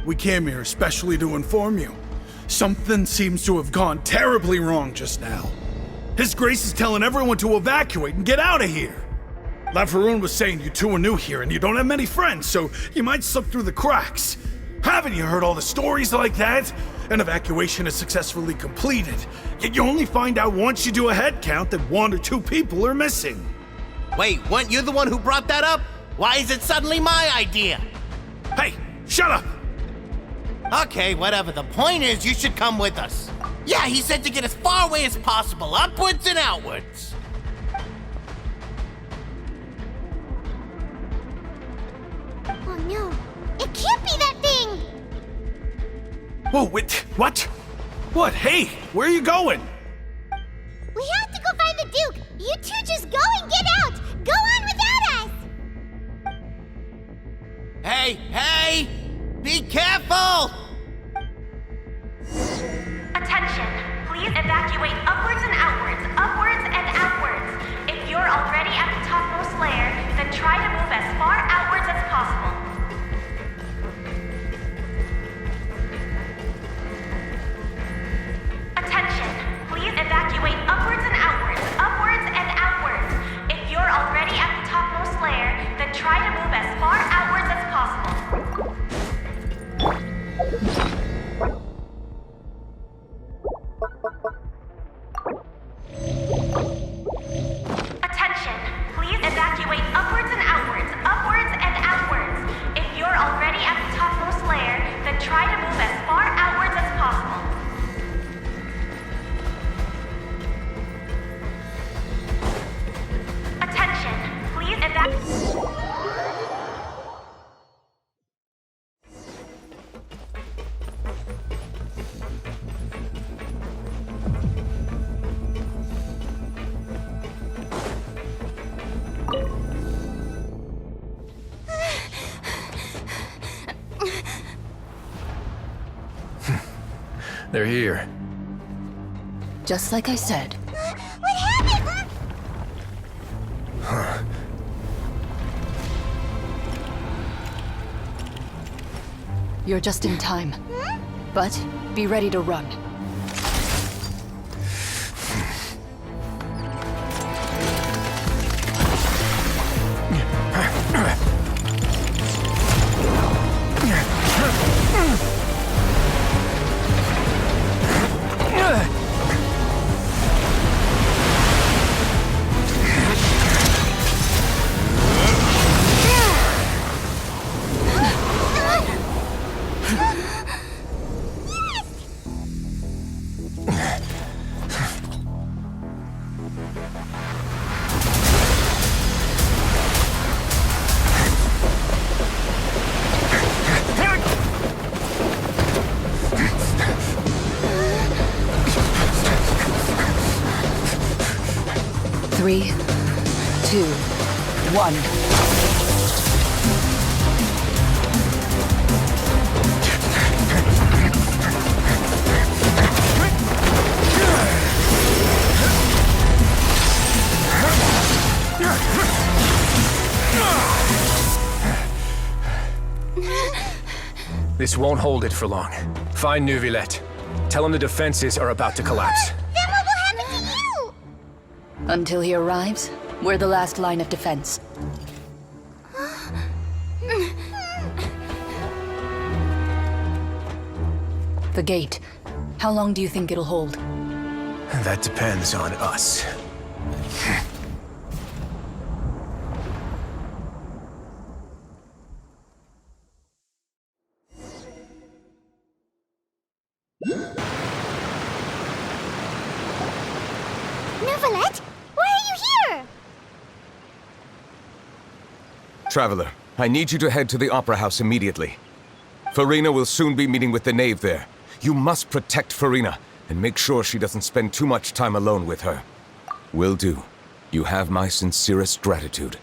We came here especially to inform you. Something seems to have gone terribly wrong just now. His Grace is telling everyone to evacuate and get out of here. Laveroon was saying you two are new here and you don't have many friends, so you might slip through the cracks. Haven't you heard all the stories like that? An evacuation is successfully completed, yet you only find out once you do a head count that 1 or 2 people are missing. Wait, weren't you the one who brought that up? Why is it suddenly my idea? Hey, shut up! Okay, whatever. The point is, you should come with us. Yeah, he said to get as far away as possible, upwards and outwards. Oh no, it can't be that thing! Whoa, wait, what? What? Hey, where are you going? We have to go find the Duke! You two just go and get out! Go on without us! Hey! Be careful! Attention! Please evacuate upwards and outwards, upwards and outwards. If you're already at the topmost layer, then try to move as far outwards as possible. Attention! Please evacuate upwards and outwards, upwards and outwards. If you're already at the topmost layer, then try to move as far outwards as possible. Attention! Please evacuate upwards and outwards, upwards and outwards. If you're already at the topmost layer, then try to move as far outwards as possible. Attention! Please evacuate. They're here. Just like I said. What happened? You're just in time. But be ready to run. Three, 2, 1. This won't hold it for long. Find Neuvillette. Tell him the defenses are about to collapse. Then what will happen to you? Until he arrives, we're the last line of defense. The gate. How long do you think it'll hold? That depends on us. Neuvillette? Why are you here? Traveler, I need you to head to the Opera House immediately. Farina will soon be meeting with the knave there. You must protect Farina, and make sure she doesn't spend too much time alone with her. Will do. You have my sincerest gratitude.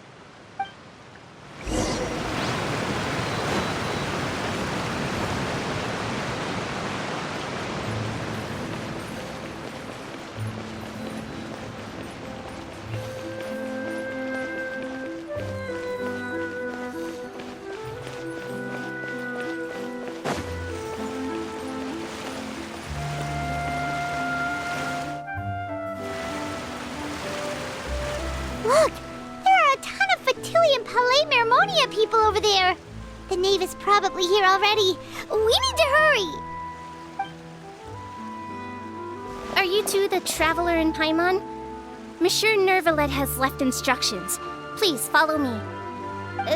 Palais Mermonia people over there. The knave is probably here already. We need to hurry. Are you two the Traveler and Paimon? Monsieur Nervalet has left instructions. Please follow me.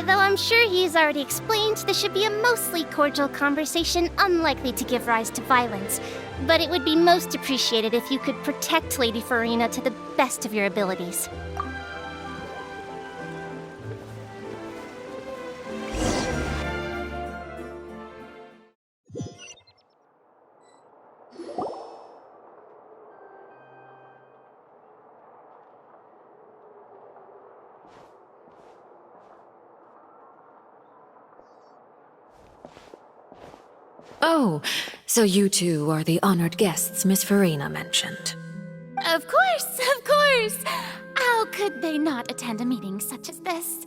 Though I'm sure he's already explained, this should be a mostly cordial conversation, unlikely to give rise to violence. But it would be most appreciated if you could protect Lady Farina to the best of your abilities. Oh, so you two are the honored guests Miss Farina mentioned. Of course, of course! How could they not attend a meeting such as this?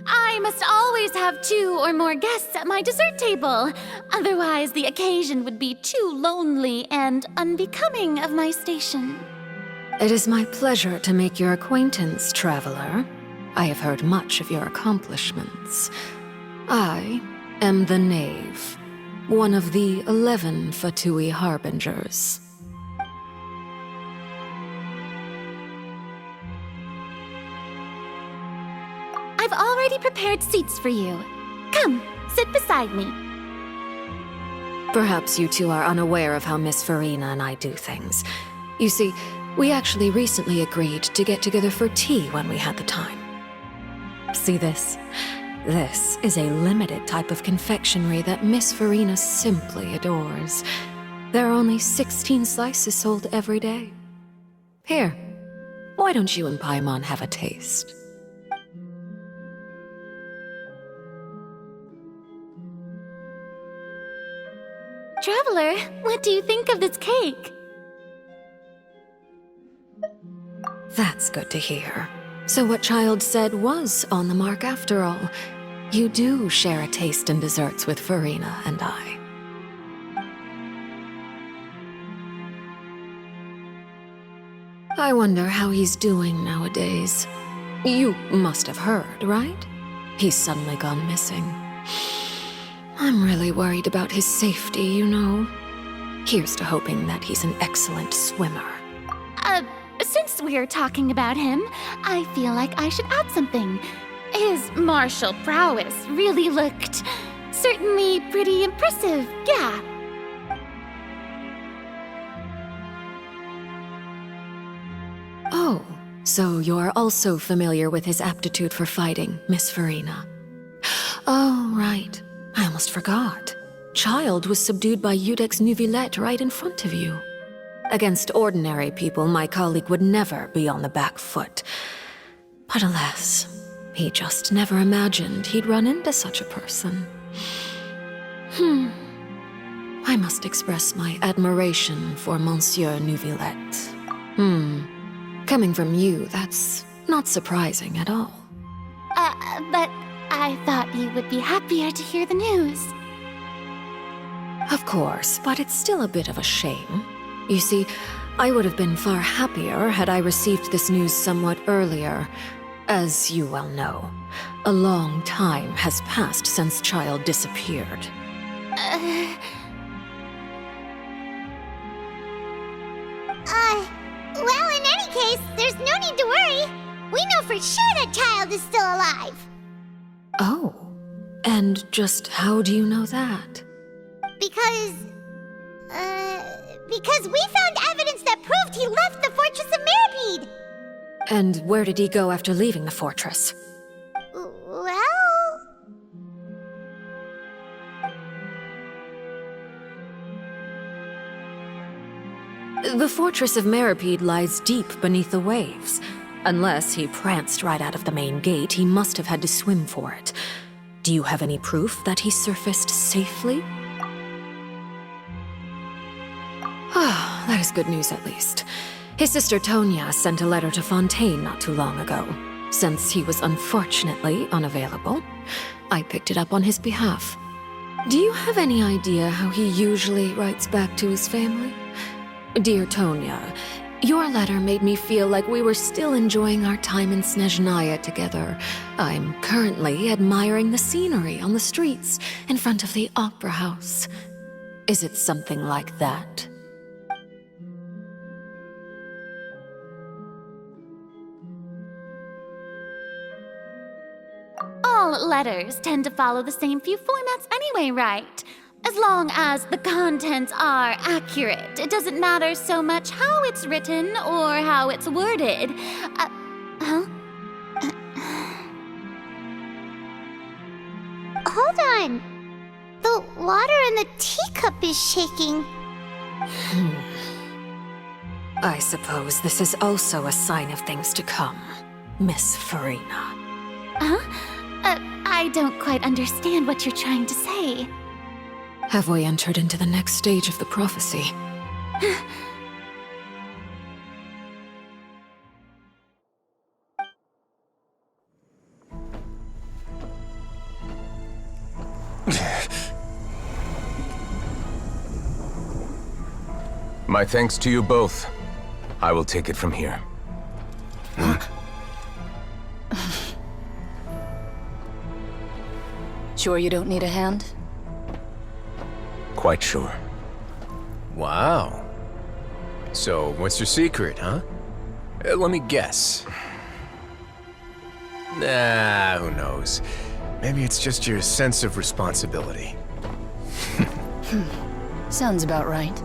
I must always have 2 or more guests at my dessert table. Otherwise, the occasion would be too lonely and unbecoming of my station. It is my pleasure to make your acquaintance, traveler. I have heard much of your accomplishments. I am the Knave, one of the 11 Fatui Harbingers. I've already prepared seats for you. Come, sit beside me. Perhaps you two are unaware of how Miss Farina and I do things. You see, we actually recently agreed to get together for tea when we had the time. See this? This is a limited type of confectionery that Miss Farina simply adores. There are only 16 slices sold every day. Here, why don't you and Paimon have a taste? Traveler, what do you think of this cake? That's good to hear. So what Child said was on the mark after all. You do share a taste in desserts with Farina and I. I wonder how he's doing nowadays. You must have heard, right? He's suddenly gone missing. I'm really worried about his safety, you know. Here's to hoping that he's an excellent swimmer. Since we're talking about him, I feel like I should add something. His martial prowess really looked certainly pretty impressive, yeah. Oh, so you're also familiar with his aptitude for fighting, Miss Farina. Oh, right. I almost forgot. Child was subdued by Iudex Neuvillette right in front of you. Against ordinary people, my colleague would never be on the back foot. But alas, he just never imagined he'd run into such a person. I must express my admiration for Monsieur Neuvillette. Coming from you, that's not surprising at all. But I thought you would be happier to hear the news. Of course, but it's still a bit of a shame. You see, I would have been far happier had I received this news somewhat earlier. As you well know, a long time has passed since Child disappeared. Well, in any case, there's no need to worry. We know for sure that Child is still alive. Oh, and just how do you know that? Because we found evidence that proved he left the Fortress of Meripede. And where did he go after leaving the fortress? Well... The Fortress of Meripede lies deep beneath the waves. Unless he pranced right out of the main gate, he must have had to swim for it. Do you have any proof that he surfaced safely? Ah, that is good news at least. His sister Tonya sent a letter to Fontaine not too long ago. Since he was unfortunately unavailable, I picked it up on his behalf. Do you have any idea how he usually writes back to his family? Dear Tonya, Your letter made me feel like we were still enjoying our time in Snezhnaya together. I'm currently admiring the scenery on the streets in front of the opera house. Is it something like that? All letters tend to follow the same few formats anyway, right? As long as the contents are accurate, it doesn't matter so much how it's written or how it's worded. Hold on. The water in the teacup is shaking. I suppose this is also a sign of things to come, Miss Farina. I don't quite understand what you're trying to say. Have we entered into the next stage of the prophecy? My thanks to you both. I will take it from here. Sure you don't need a hand? Quite sure. Wow. So, what's your secret, huh? Let me guess. Nah, who knows? Maybe it's just your sense of responsibility. Sounds about right.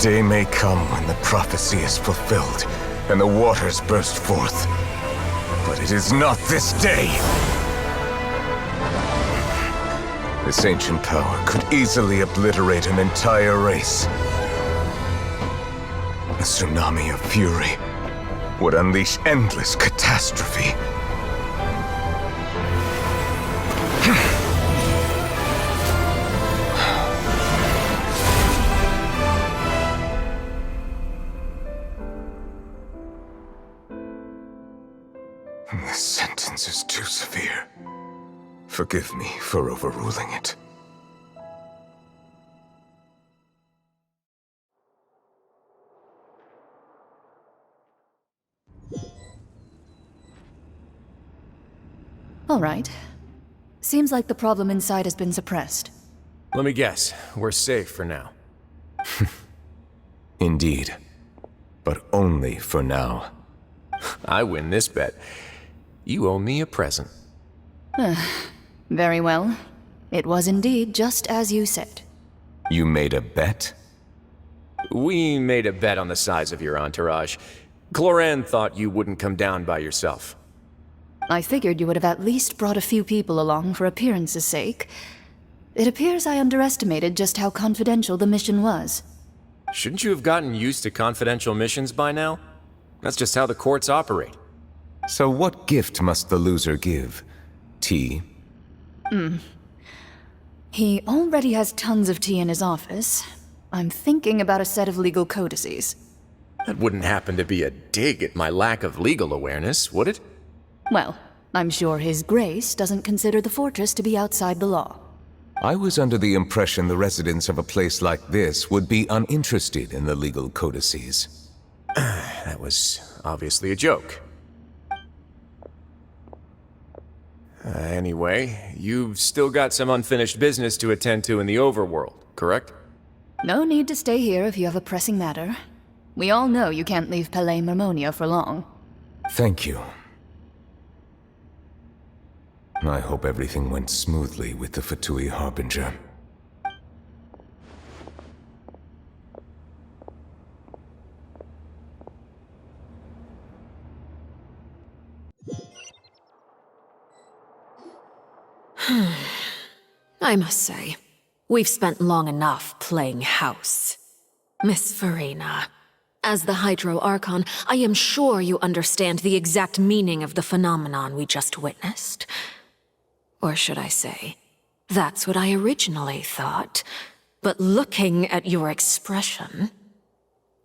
Day may come when the prophecy is fulfilled and the waters burst forth. But it is not this day! This ancient power could easily obliterate an entire race. A tsunami of fury would unleash endless catastrophe. This sentence is too severe. Forgive me for overruling it. All right. Seems like the problem inside has been suppressed. Let me guess, we're safe for now. Indeed. But only for now. I win this bet. You owe me a present. Very well. It was indeed just as you said. You made a bet? We made a bet on the size of your entourage. Cloran thought you wouldn't come down by yourself. I figured you would have at least brought a few people along for appearance's sake. It appears I underestimated just how confidential the mission was. Shouldn't you have gotten used to confidential missions by now? That's just how the courts operate. So what gift must the loser give? Tea? He already has tons of tea in his office. I'm thinking about a set of legal codices. That wouldn't happen to be a dig at my lack of legal awareness, would it? Well, I'm sure His Grace doesn't consider the fortress to be outside the law. I was under the impression the residents of a place like this would be uninterested in the legal codices. That was obviously a joke. Anyway, you've still got some unfinished business to attend to in the overworld, correct? No need to stay here if you have a pressing matter. We all know you can't leave Palais Mermonia for long. Thank you. I hope everything went smoothly with the Fatui Harbinger. I must say, we've spent long enough playing house. Miss Farina, As the Hydro Archon, I am sure you understand the exact meaning of the phenomenon we just witnessed. Or should I say, that's what I originally thought. But looking at your expression,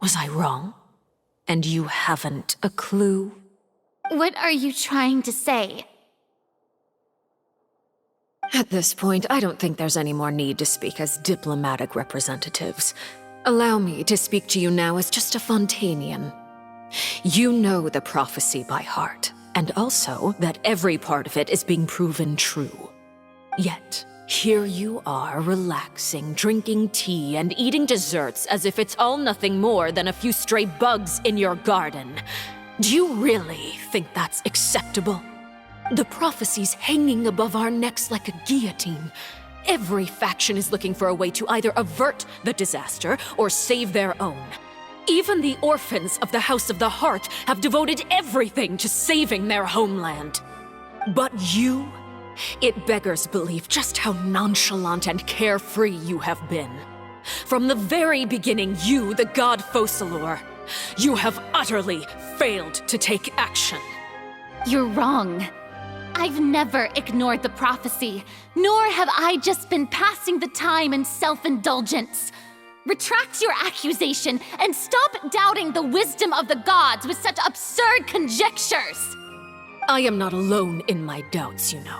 was I wrong? And you haven't a clue? What are you trying to say? At this point, I don't think there's any more need to speak as diplomatic representatives. Allow me to speak to you now as just a Fontanian. You know the prophecy by heart, and also that every part of it is being proven true. Yet, here you are relaxing, drinking tea, and eating desserts as if it's all nothing more than a few stray bugs in your garden. Do you really think that's acceptable? The prophecy's hanging above our necks like a guillotine. Every faction is looking for a way to either avert the disaster or save their own. Even the orphans of the House of the Hearth have devoted everything to saving their homeland. But you? It beggars belief just how nonchalant and carefree you have been. From the very beginning, you, the god Focalor, you have utterly failed to take action. You're wrong. I've never ignored the prophecy, nor have I just been passing the time in self-indulgence. Retract your accusation and stop doubting the wisdom of the gods with such absurd conjectures. I am not alone in my doubts, you know.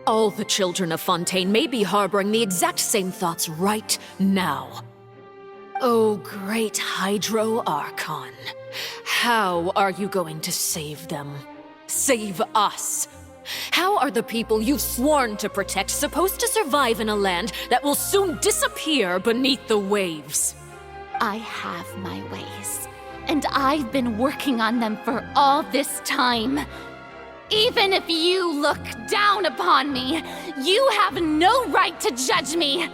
All the children of Fontaine may be harboring the exact same thoughts right now. Oh, great Hydro Archon. How are you going to save them? Save us? How are the people you've sworn to protect supposed to survive in a land that will soon disappear beneath the waves? I have my ways, and I've been working on them for all this time. Even if you look down upon me, you have no right to judge me.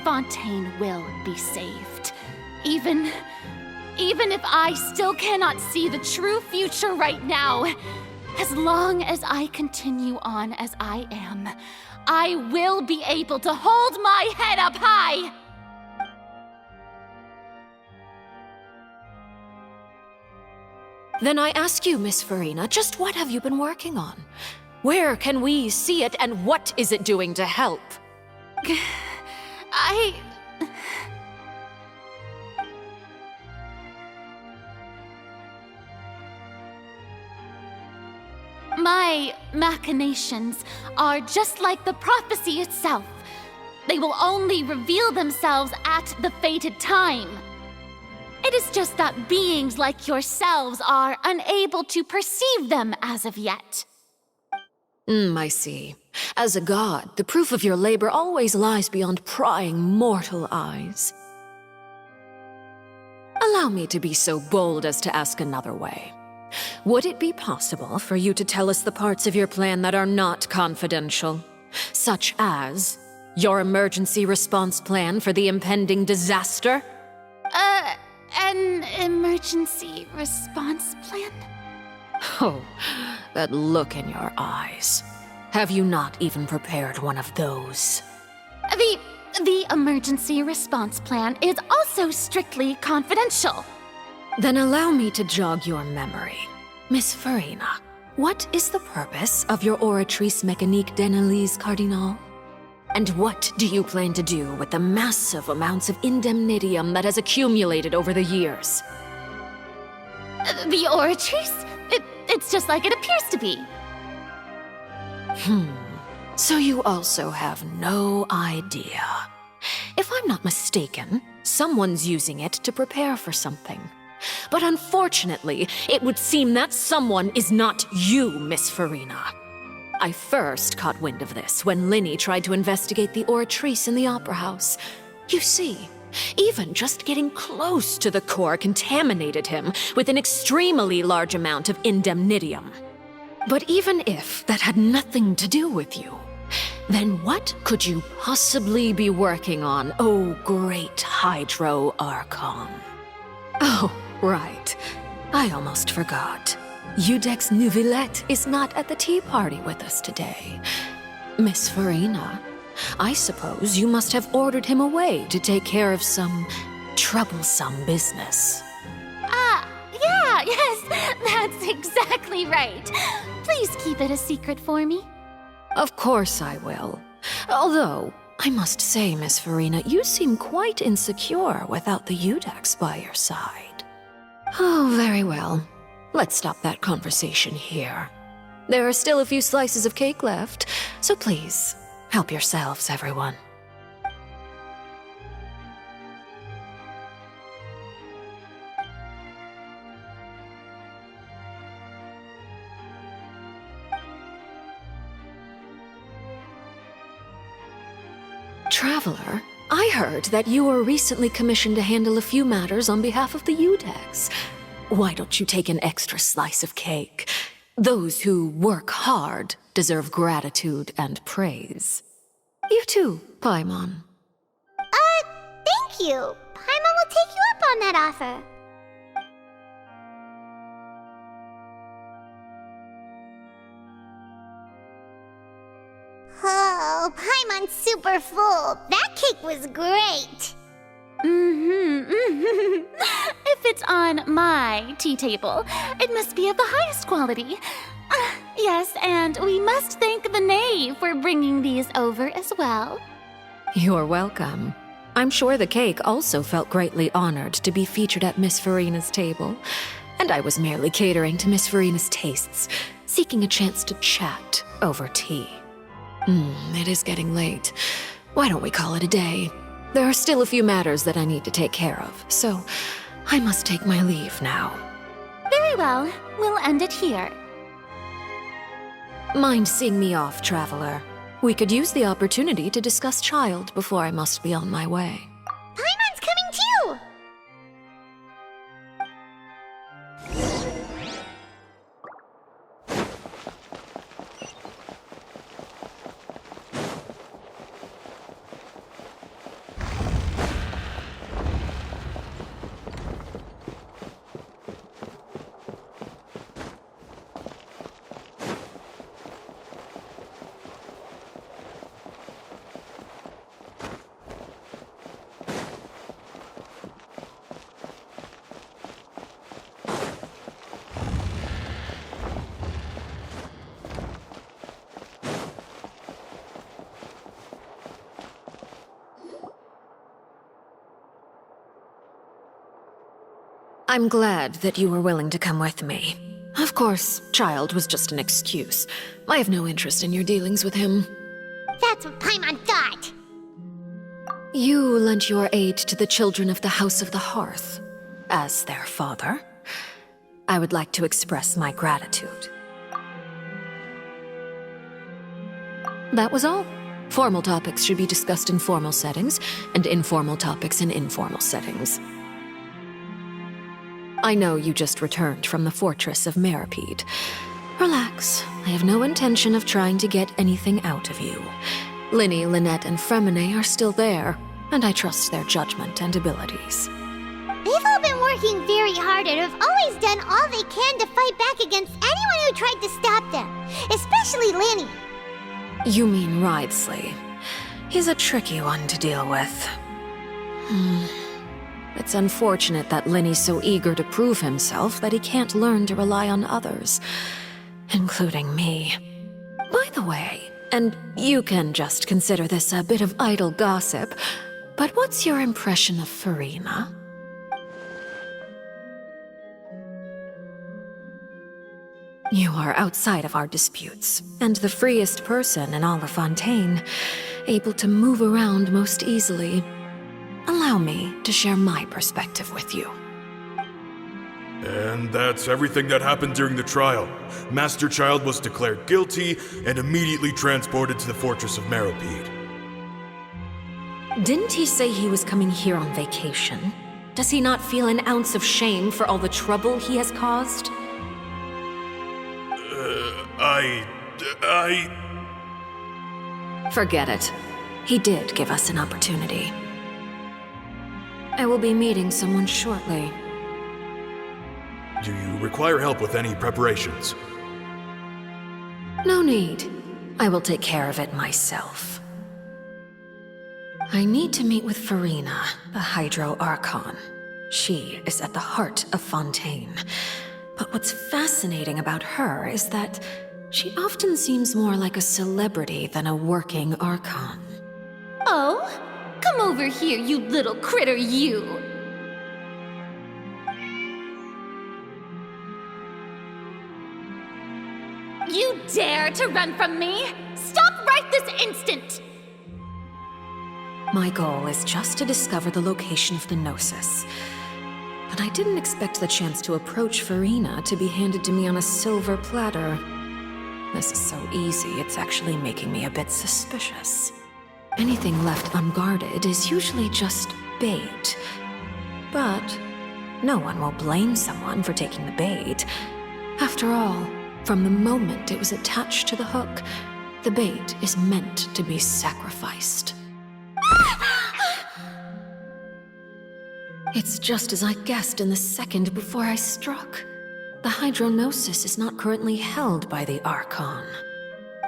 Fontaine will be saved. Even if I still cannot see the true future right now, as long as I continue on as I am, I will be able to hold my head up high! Then I ask you, Miss Farina, just what have you been working on? Where can we see it, and what is it doing to help? My machinations are just like the prophecy itself. They will only reveal themselves at the fated time. It is just that beings like yourselves are unable to perceive them as of yet. I see. As a god, the proof of your labor always lies beyond prying mortal eyes. Allow me to be so bold as to ask another way. Would it be possible for you to tell us the parts of your plan that are not confidential? Such as your emergency response plan for the impending disaster? An emergency response plan? Oh, that look in your eyes. Have you not even prepared one of those? The emergency response plan is also strictly confidential. Then allow me to jog your memory. Miss Farina, what is the purpose of your Oratrice Mécanique d'Analyse Cardinal? And what do you plan to do with the massive amounts of indemnitium that has accumulated over the years? The Oratrice? It's just like it appears to be. So you also have no idea. If I'm not mistaken, someone's using it to prepare for something. But unfortunately, it would seem that someone is not you, Miss Farina. I first caught wind of this when Linny tried to investigate the Oratrice in the Opera House. You see, even just getting close to the core contaminated him with an extremely large amount of indemnitium. But even if that had nothing to do with you, then what could you possibly be working on, oh great Hydro Archon? Oh, right. I almost forgot. Udex Neuvillette is not at the tea party with us today. Miss Farina, I suppose you must have ordered him away to take care of some troublesome business. yes, that's exactly right. Please keep it a secret for me. Of course I will. Although, I must say, Miss Farina, you seem quite insecure without the Udex by your side. Oh, very well. Let's stop that conversation here. There are still a few slices of cake left, so please, help yourselves, everyone. Traveler, I heard that you were recently commissioned to handle a few matters on behalf of the Udex. Why don't you take an extra slice of cake? Those who work hard deserve gratitude and praise. You too, Paimon. Thank you. Paimon will take you up on that offer. Oh, Paimon's super full. That cake was great. If it's on my tea table, it must be of the highest quality. Yes, and we must thank the knave for bringing these over as well. You're welcome. I'm sure the cake also felt greatly honored to be featured at Miss Farina's table, and I was merely catering to Miss Farina's tastes, seeking a chance to chat over tea. It is getting late. Why don't we call it a day? There are still a few matters that I need to take care of, so I must take my leave now. Very well, we'll end it here. Mind seeing me off, Traveler? We could use the opportunity to discuss Child before I must be on my way. Paimon's coming too! I'm glad that you were willing to come with me. Of course, Child was just an excuse. I have no interest in your dealings with him. That's what Paimon thought. You lent your aid to the children of the House of the Hearth. As their father, I would like to express my gratitude. That was all. Formal topics should be discussed in formal settings, and informal topics in informal settings. I know you just returned from the fortress of Meripede. Relax. I have no intention of trying to get anything out of you. Linny, Lynette, and Fremine are still there, and I trust their judgment and abilities. They've all been working very hard and have always done all they can to fight back against anyone who tried to stop them, especially Linny. You mean Wriothesley. He's a tricky one to deal with. It's unfortunate that Linny's so eager to prove himself that he can't learn to rely on others, including me. By the way, and you can just consider this a bit of idle gossip, but what's your impression of Farina? You are outside of our disputes, and the freest person in all of Fontaine, able to move around most easily. Allow me to share my perspective with you. And that's everything that happened during the trial. Master Child was declared guilty and immediately transported to the Fortress of Meripede. Didn't he say he was coming here on vacation? Does he not feel an ounce of shame for all the trouble he has caused? Forget it. He did give us an opportunity. I will be meeting someone shortly. Do you require help with any preparations? No need. I will take care of it myself. I need to meet with Farina, the Hydro Archon. She is at the heart of Fontaine. But what's fascinating about her is that she often seems more like a celebrity than a working Archon. Oh? Come over here, you little critter, you! You dare to run from me? Stop right this instant! My goal is just to discover the location of the Gnosis. But I didn't expect the chance to approach Furina to be handed to me on a silver platter. This is so easy, it's actually making me a bit suspicious. Anything left unguarded is usually just bait. But no one will blame someone for taking the bait. After all, from the moment it was attached to the hook, the bait is meant to be sacrificed. It's just as I guessed in the second before I struck. The Hydrognosis is not currently held by the Archon.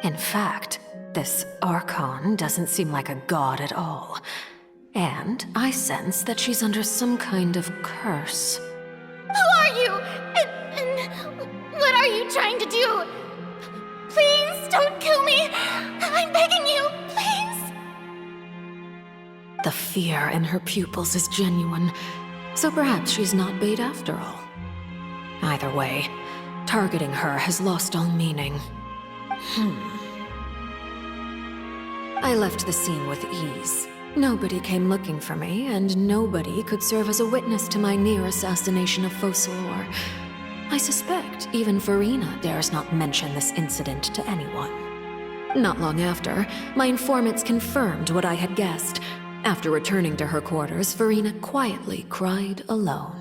In fact, this Archon doesn't seem like a god at all. And I sense that she's under some kind of curse. Who are you? And what are you trying to do? Please don't kill me! I'm begging you, please! The fear in her pupils is genuine, so perhaps she's not bait after all. Either way, targeting her has lost all meaning. I left the scene with ease. Nobody came looking for me, and nobody could serve as a witness to my near assassination of Focalor. I suspect even Furina dares not mention this incident to anyone. Not long after, my informants confirmed what I had guessed. After returning to her quarters, Furina quietly cried alone.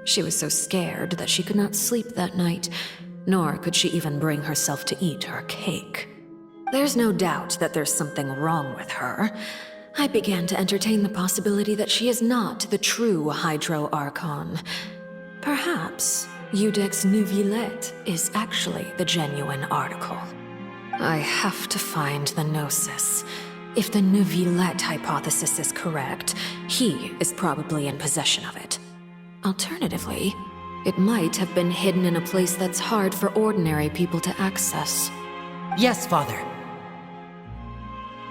She was so scared that she could not sleep that night, nor could she even bring herself to eat her cake. There's no doubt that there's something wrong with her. I began to entertain the possibility that she is not the true Hydro Archon. Perhaps Iudex Neuvillette is actually the genuine article. I have to find the Gnosis. If the Neuvillette hypothesis is correct, he is probably in possession of it. Alternatively, it might have been hidden in a place that's hard for ordinary people to access. Yes, Father.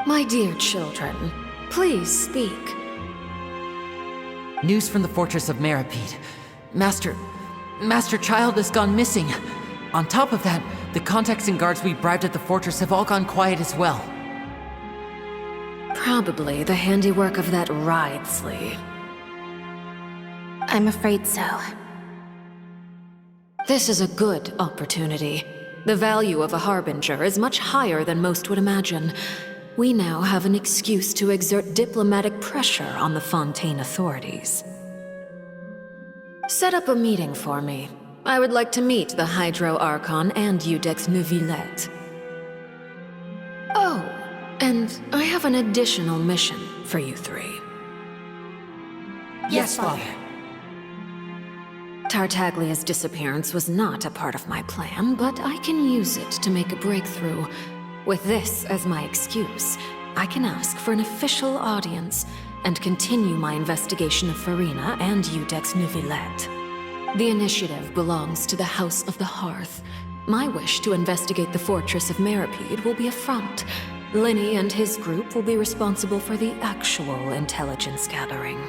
My dear children, please speak. News from the Fortress of Meripede. Master Child has gone missing. On top of that, the contacts and guards we bribed at the fortress have all gone quiet as well. Probably the handiwork of that Ridesley. I'm afraid so. This is a good opportunity. The value of a Harbinger is much higher than most would imagine. We now have an excuse to exert diplomatic pressure on the Fontaine authorities. Set up a meeting for me. I would like to meet the Hydro Archon and Iudex Neuvillette. Oh, and I have an additional mission for you three. Yes, Father. Tartaglia's disappearance was not a part of my plan, but I can use it to make a breakthrough. With this as my excuse, I can ask for an official audience and continue my investigation of Furina and Iudex Neuvillette. The initiative belongs to the House of the Hearth. My wish to investigate the Fortress of Meripede will be a front. Lenny and his group will be responsible for the actual intelligence gathering.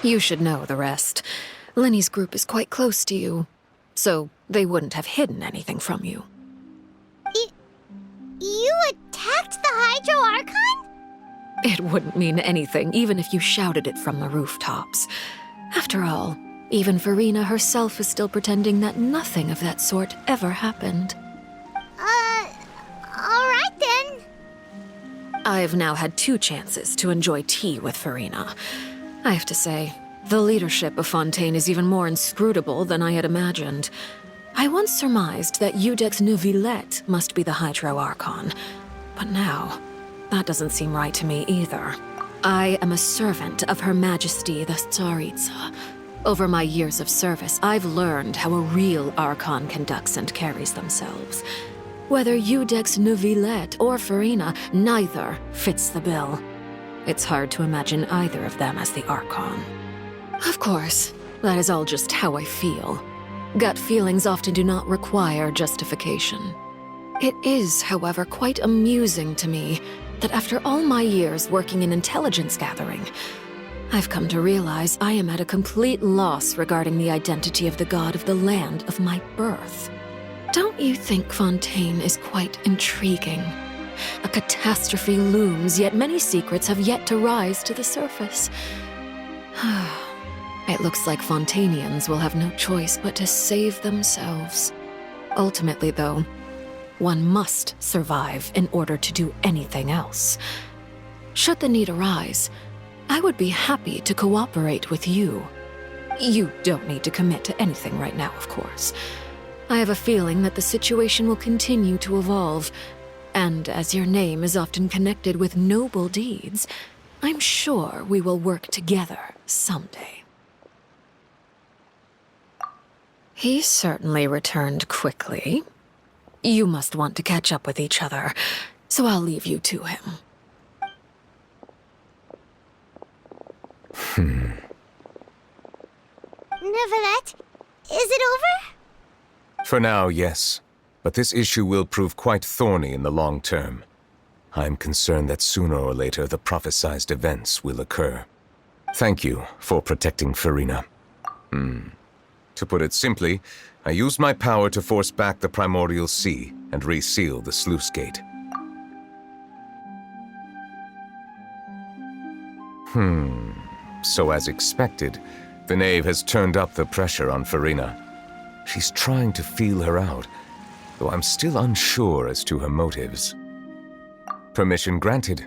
You should know the rest. Lenny's group is quite close to you, so they wouldn't have hidden anything from you. You attacked the Hydro Archon? It wouldn't mean anything, even if you shouted it from the rooftops. After all, even Furina herself is still pretending that nothing of that sort ever happened. Alright then. I've now had 2 chances to enjoy tea with Furina. I have to say, the leadership of Fontaine is even more inscrutable than I had imagined. I once surmised that Iudex Neuvillette must be the Hydro Archon, but now, that doesn't seem right to me either. I am a servant of Her Majesty the Tsaritsa. Over my years of service, I've learned how a real Archon conducts and carries themselves. Whether Eudex Neuvillette or Farina, neither fits the bill. It's hard to imagine either of them as the Archon. Of course, that is all just how I feel. Gut feelings often do not require justification. It is, however, quite amusing to me that after all my years working in intelligence gathering, I've come to realize I am at a complete loss regarding the identity of the god of the land of my birth. Don't you think Fontaine is quite intriguing? A catastrophe looms, yet many secrets have yet to rise to the surface. It looks like Fontainians will have no choice but to save themselves. Ultimately, though, one must survive in order to do anything else. Should the need arise, I would be happy to cooperate with you. You don't need to commit to anything right now, of course. I have a feeling that the situation will continue to evolve, and as your name is often connected with noble deeds, I'm sure we will work together someday. He certainly returned quickly. You must want to catch up with each other, so I'll leave you to him. Neuvillette, is it over? For now, yes. But this issue will prove quite thorny in the long term. I'm concerned that sooner or later the prophesized events will occur. Thank you for protecting Farina. To put it simply, I used my power to force back the primordial sea and reseal the sluice gate. So as expected, the knave has turned up the pressure on Farina. She's trying to feel her out, though I'm still unsure as to her motives. Permission granted.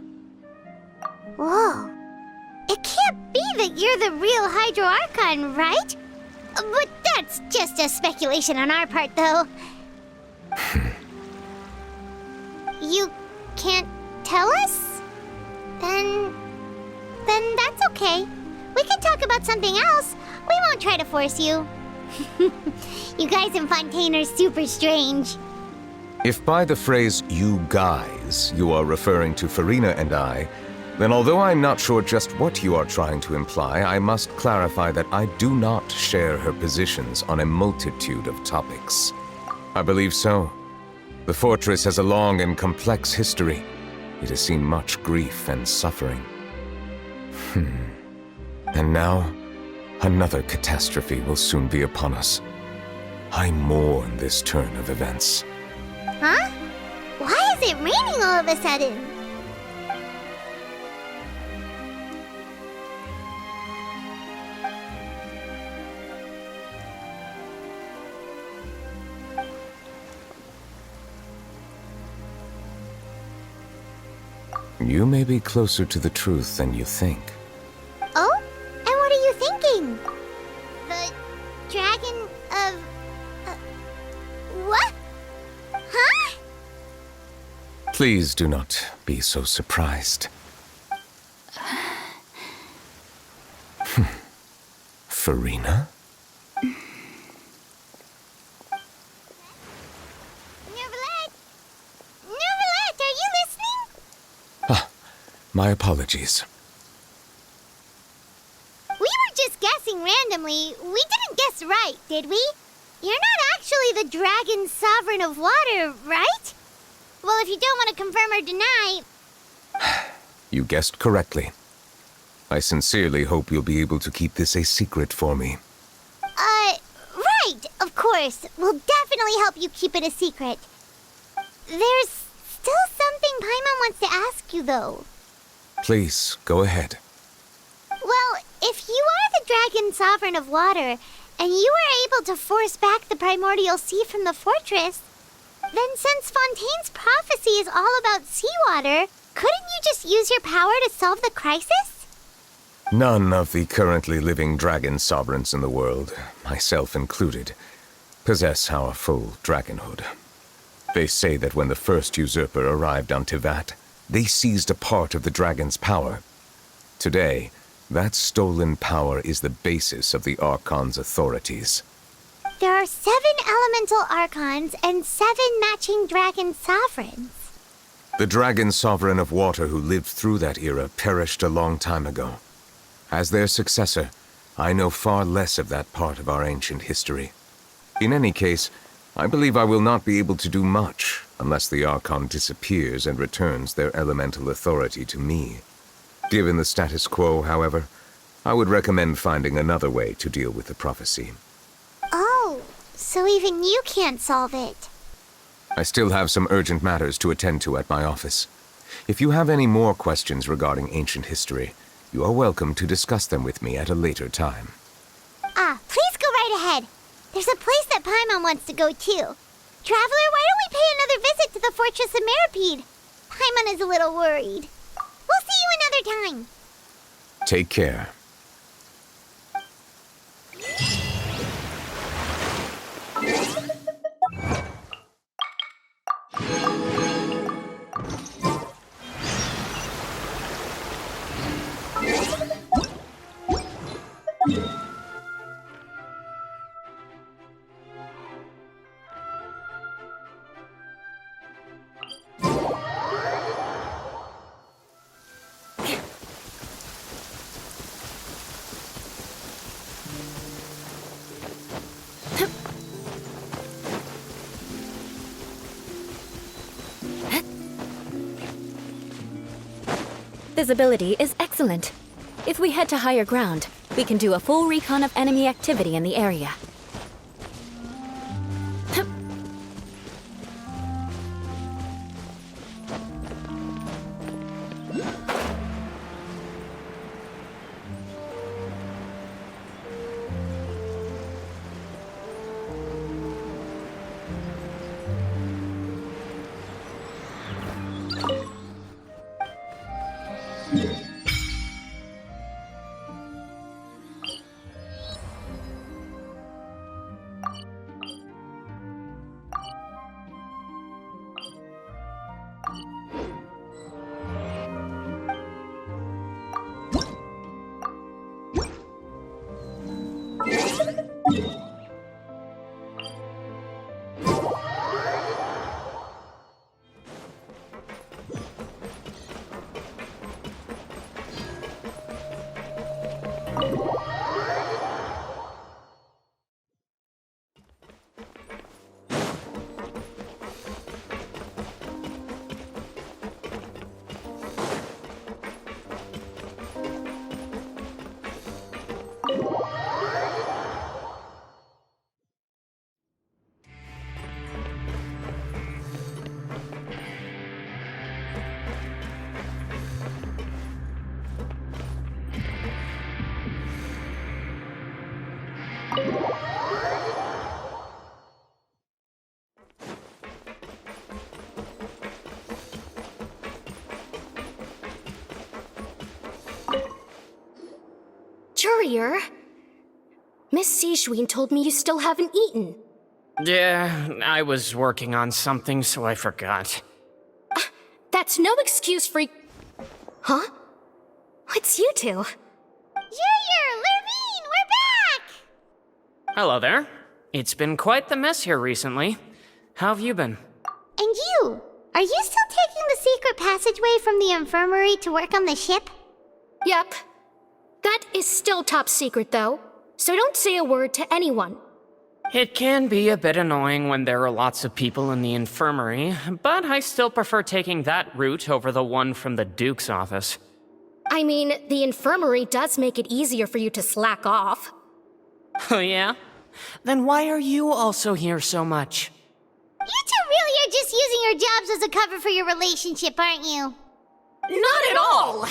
Whoa. It can't be that you're the real Hydro Archon, right? But that's just a speculation on our part, though. You can't tell us? Then that's okay. We can talk about something else. We won't try to force you. You guys in Fontaine are super strange. If by the phrase, you guys, you are referring to Farina and I, then although I'm not sure just what you are trying to imply, I must clarify that I do not share her positions on a multitude of topics. I believe so. The fortress has a long and complex history. It has seen much grief and suffering. And now, another catastrophe will soon be upon us. I mourn this turn of events. Huh? Why is it raining all of a sudden? You may be closer to the truth than you think. Oh? And what are you thinking? The dragon of... what? Huh? Please do not be so surprised. Farina? Neuvillette, are you listening? My apologies. We were just guessing randomly. We didn't guess right, did we? You're not actually the dragon sovereign of water, right? Well, if you don't want to confirm or deny... You guessed correctly. I sincerely hope you'll be able to keep this a secret for me. Right, of course. We'll definitely help you keep it a secret. There's still something Paimon wants to ask you, though. Please, go ahead. Well, if you are the dragon sovereign of water, and you were able to force back the primordial sea from the fortress, then since Fontaine's prophecy is all about seawater, couldn't you just use your power to solve the crisis? None of the currently living dragon sovereigns in the world, myself included, possess our full dragonhood. They say that when the first usurper arrived on Tivat, they seized a part of the dragon's power. Today, that stolen power is the basis of the Archon's authorities. There are 7 elemental archons and 7 matching dragon sovereigns. The dragon sovereign of water who lived through that era perished a long time ago. As their successor, I know far less of that part of our ancient history. In any case, I believe I will not be able to do much unless the Archon disappears and returns their elemental authority to me. Given the status quo, however, I would recommend finding another way to deal with the prophecy. Oh, so even you can't solve it. I still have some urgent matters to attend to at my office. If you have any more questions regarding ancient history, you are welcome to discuss them with me at a later time. Please go right ahead. There's a place that Paimon wants to go too. Traveler, why don't we pay another visit to the Fortress of Meripede? Paimon is a little worried. We'll see you another time. Take care. Visibility is excellent. If we head to higher ground, we can do a full recon of enemy activity in the area. Courier? Miss Sijwin told me you still haven't eaten. Yeah, I was working on something, so I forgot. That's no excuse for... Huh? It's you two. Courier, Lurvine, we're back! Hello there. It's been quite the mess here recently. How have you been? And you? Are you still taking the secret passageway from the infirmary to work on the ship? Yep. That is still top secret, though, so don't say a word to anyone. It can be a bit annoying when there are lots of people in the infirmary, but I still prefer taking that route over the one from the Duke's office. I mean, the infirmary does make it easier for you to slack off. Oh yeah? Then why are you also here so much? You two really are just using your jobs as a cover for your relationship, aren't you? Not at all!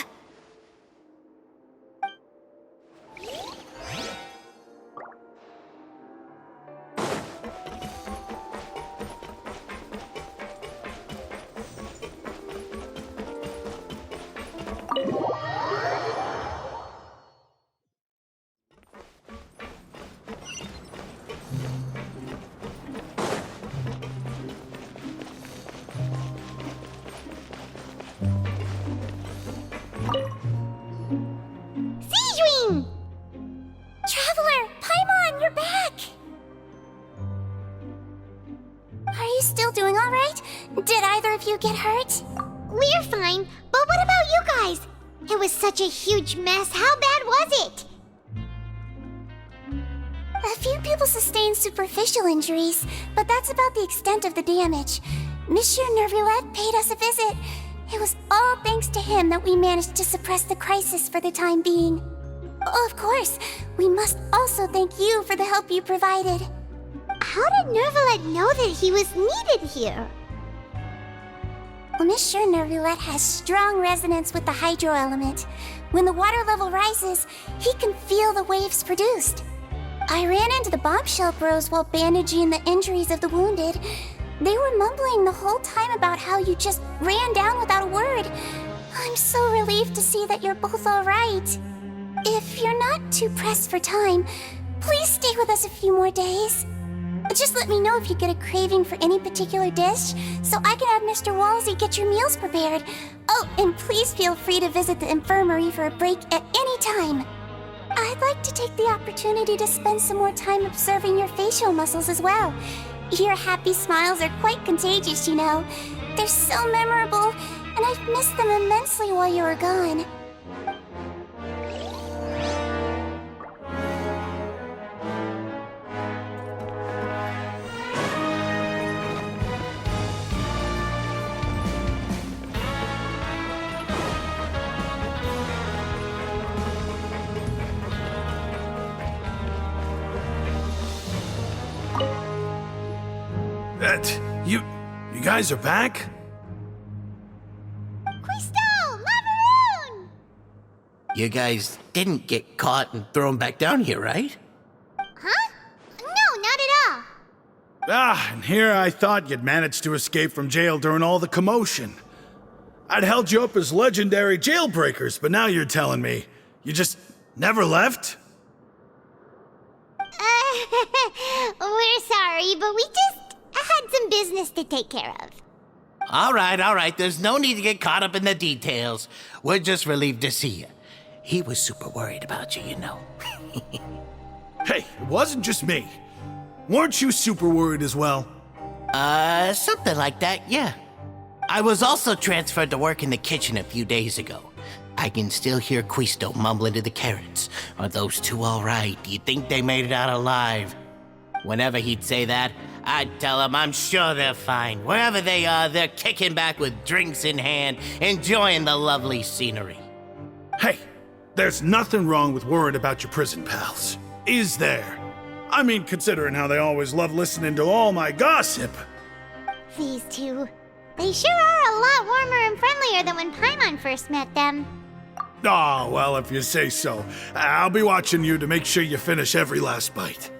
still doing all right? Did either of you get hurt? We're fine, but what about you guys? It was such a huge mess. How bad was it? A few people sustained superficial injuries, but that's about the extent of the damage. Monsieur Nervulette paid us a visit. It was all thanks to him that we managed to suppress the crisis for the time being. Of course, we must also thank you for the help you provided. How did Nervulette know that he was needed here? Well, Monsieur Nervulette has strong resonance with the hydro element. When the water level rises, he can feel the waves produced. I ran into the bombshell bros while bandaging the injuries of the wounded. They were mumbling the whole time about how you just ran down without a word. I'm so relieved to see that you're both all right. If you're not too pressed for time, please stay with us a few more days. Just let me know if you get a craving for any particular dish, so I can have Mr. Walsey get your meals prepared. Oh, and please feel free to visit the infirmary for a break at any time. I'd like to take the opportunity to spend some more time observing your facial muscles as well. Your happy smiles are quite contagious, you know. They're so memorable, and I've missed them immensely while you were gone. You guys are back? You guys didn't get caught and thrown back down here, right? Huh? No, not at all. Ah, and here I thought you'd managed to escape from jail during all the commotion. I'd held you up as legendary jailbreakers, but now you're telling me you just never left? We're sorry, but we just had some business to take care of. All right. There's no need to get caught up in the details. We're just relieved to see you. He was super worried about you, you know. Hey, it wasn't just me. Weren't you super worried as well? Something like that, yeah. I was also transferred to work in the kitchen a few days ago. I can still hear Quisto mumbling to the carrots. Are those two all right? Do you think they made it out alive? Whenever he'd say that, I'd tell him I'm sure they're fine. Wherever they are, they're kicking back with drinks in hand, enjoying the lovely scenery. Hey, there's nothing wrong with worrying about your prison pals, is there? I mean, considering how they always love listening to all my gossip. These two, they sure are a lot warmer and friendlier than when Paimon first met them. Oh, well, if you say so. I'll be watching you to make sure you finish every last bite.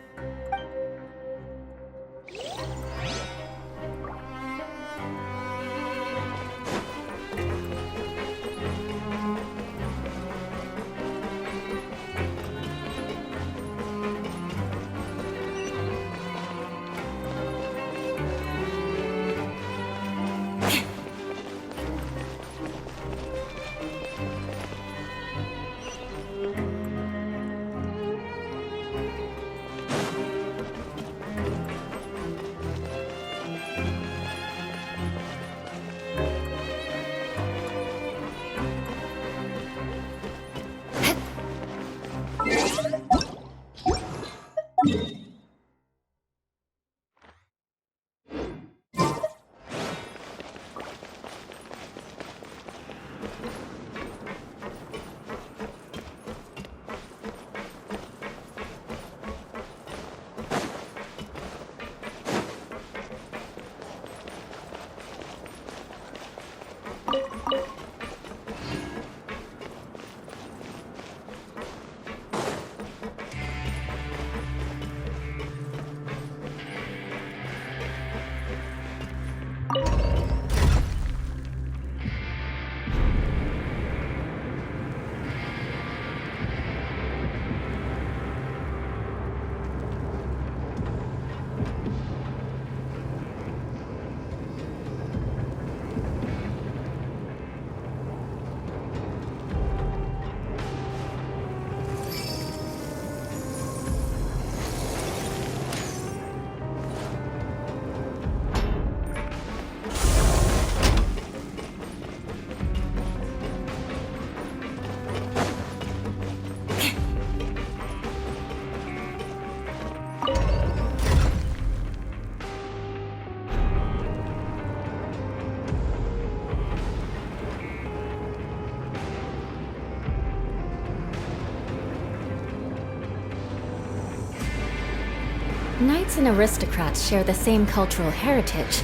Knights and aristocrats share the same cultural heritage,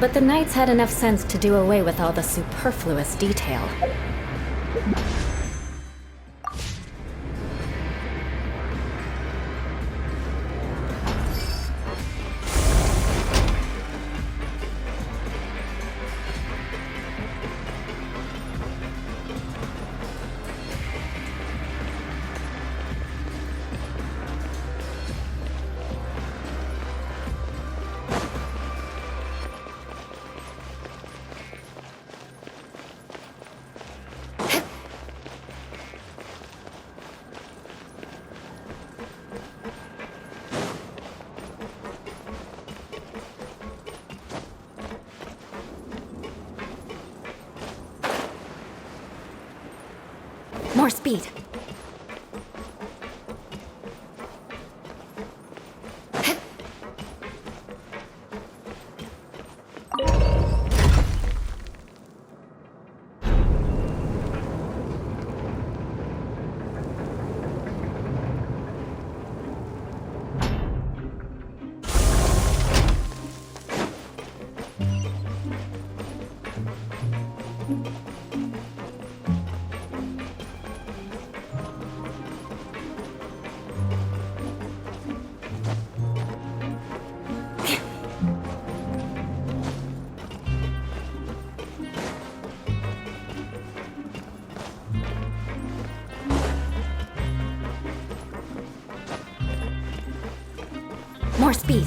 but the knights had enough sense to do away with all the superfluous detail. More speed. More speed.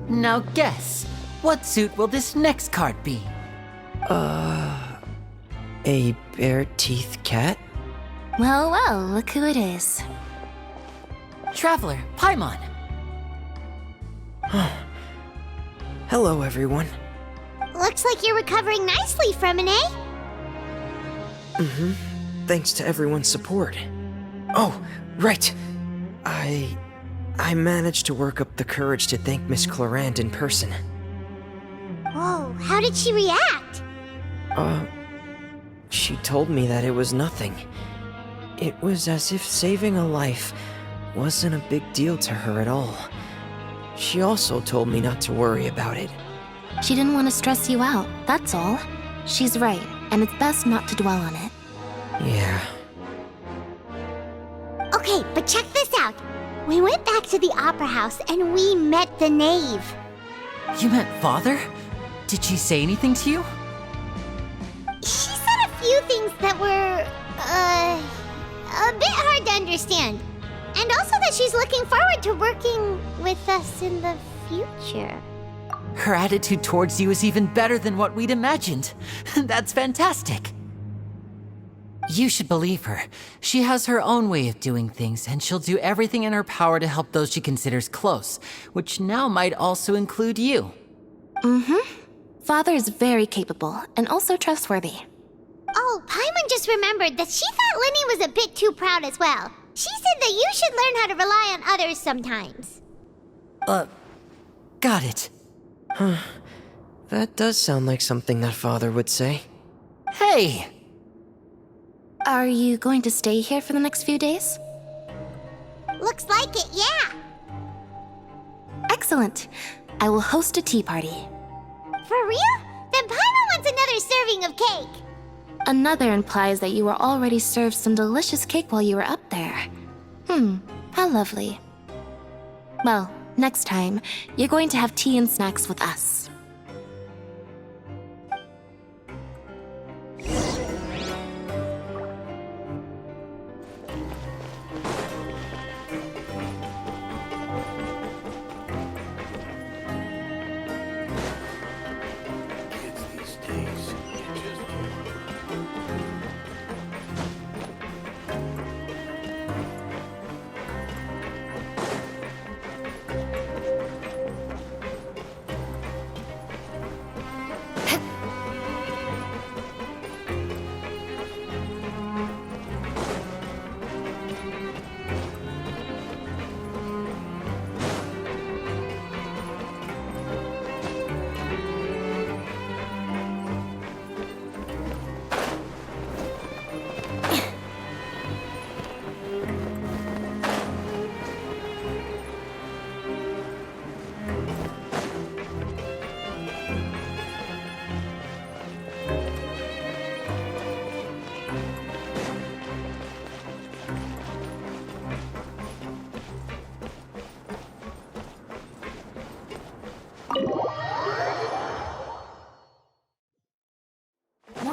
Now guess, what suit will this next card be? A bare-teeth cat? Well, well, look who it is. Traveler, Paimon. Hello, everyone. Looks like you're recovering nicely from it, eh? Mm-hmm. Thanks to everyone's support. Oh, right. I managed to work up the courage to thank Miss Clorant in person. Whoa, how did she react? She told me that it was nothing. It was as if saving a life wasn't a big deal to her at all. She also told me not to worry about it. She didn't want to stress you out, that's all. She's right, and it's best not to dwell on it. Yeah. Okay, but check this out. We went back to the opera house and we met the knave. You met Father? Did she say anything to you? She said a few things that were, a bit hard to understand. And also that she's looking forward to working with us in the future. Her attitude towards you is even better than what we'd imagined. That's fantastic. You should believe her. She has her own way of doing things, and she'll do everything in her power to help those she considers close, which now might also include you. Mm-hmm. Father is very capable, and also trustworthy. Oh, Paimon just remembered that she thought Lenny was a bit too proud as well. She said that you should learn how to rely on others sometimes. Got it. Huh. That does sound like something that Father would say. Hey! Are you going to stay here for the next few days? Looks like it, yeah. Excellent. I will host a tea party. For real? Then Paimon wants another serving of cake. Another implies that you were already served some delicious cake while you were up there. How lovely. Well, next time, you're going to have tea and snacks with us.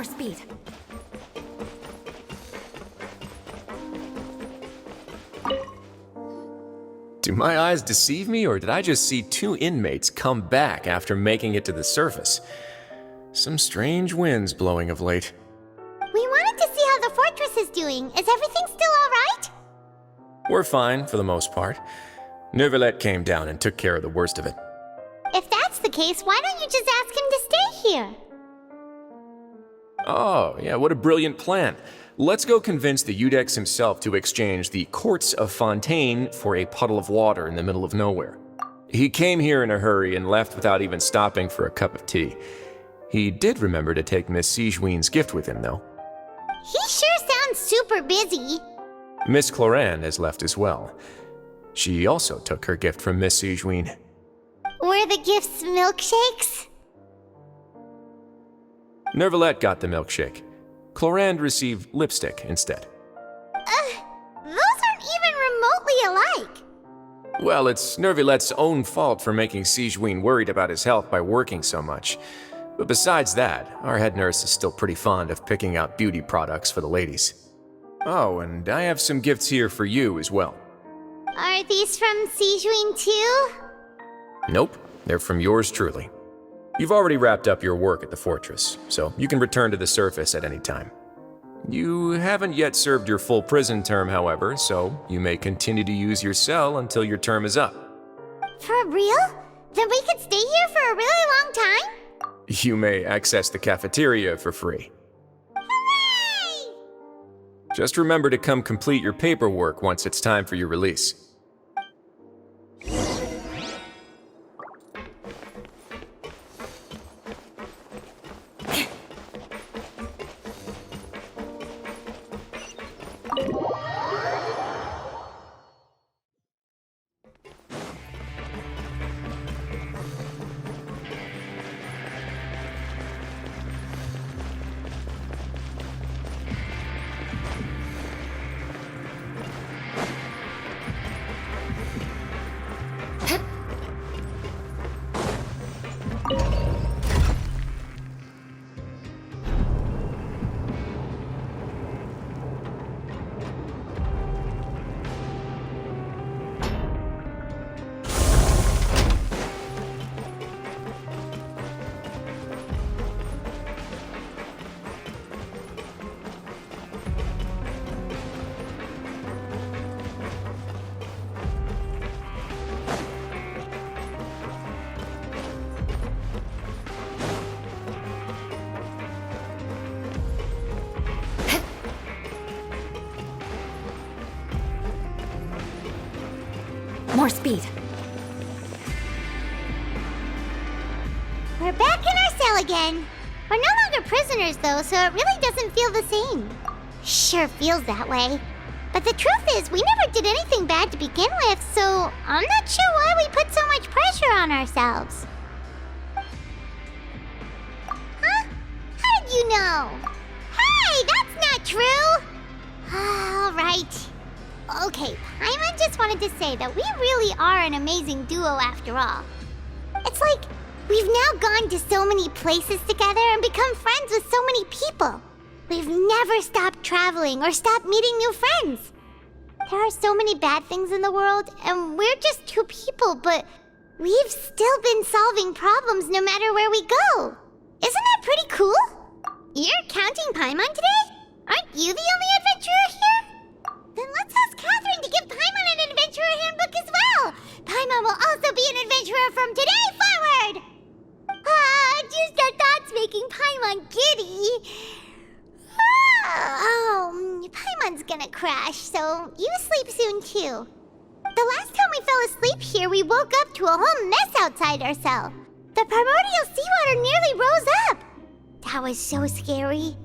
More speed. Do my eyes deceive me, or did I just see two inmates come back after making it to the surface? Some strange winds blowing of late. We wanted to see how the fortress is doing. Is everything still alright? We're fine, for the most part. Neuvillette came down and took care of the worst of it. If that's the case, why don't you just ask him to stay here? Oh, yeah, what a brilliant plan. Let's go convince the Eudex himself to exchange the Courts of Fontaine for a puddle of water in the middle of nowhere. He came here in a hurry and left without even stopping for a cup of tea. He did remember to take Miss Sigewinne's gift with him, though. He sure sounds super busy. Miss Cloran has left as well. She also took her gift from Miss Sigewinne. Were the gifts milkshakes? Neuvillette got the milkshake. Clorand received lipstick instead. Those aren't even remotely alike. Well, it's Neuvillette's own fault for making Sigewinne worried about his health by working so much. But besides that, our head nurse is still pretty fond of picking out beauty products for the ladies. Oh, and I have some gifts here for you as well. Are these from Sigewinne too? Nope, they're from yours truly. You've already wrapped up your work at the fortress, so you can return to the surface at any time. You haven't yet served your full prison term, however, so you may continue to use your cell until your term is up. For real? Then we could stay here for a really long time? You may access the cafeteria for free. Hooray! Just remember to come complete your paperwork once it's time for your release. More speed. We're back in our cell again. We're no longer prisoners though, so it really doesn't feel the same. Sure feels that way. But the truth is, we never did anything bad to begin with, so I'm not sure why we put so much pressure on ourselves. Huh? How did you know? Hey, that's not true! All right. Okay, Paimon just wanted to say that we really are an amazing duo after all. It's like we've now gone to so many places together and become friends with so many people. We've never stopped traveling or stopped meeting new friends. There are so many bad things in the world, and we're just two people, but we've still been solving problems no matter where we go. Isn't that pretty cool? You're counting Paimon today? Aren't you the only adventurer here? Then let's ask Catherine to give Paimon an adventurer handbook as well. Paimon will also be an adventurer from today forward. Just our thoughts making Paimon giddy. Paimon's gonna crash, so you sleep soon too. The last time we fell asleep here, we woke up to a whole mess outside our cell. The primordial seawater nearly rose up. That was so scary.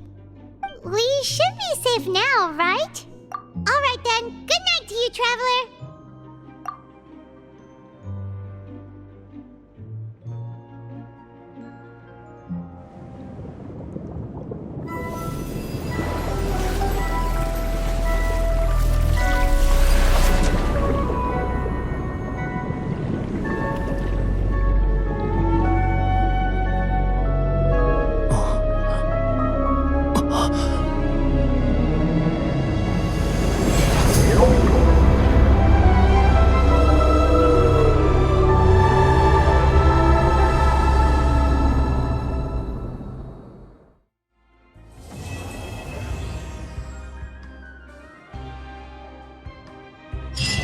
We should be safe now, right? All right then, good night to you, Traveler.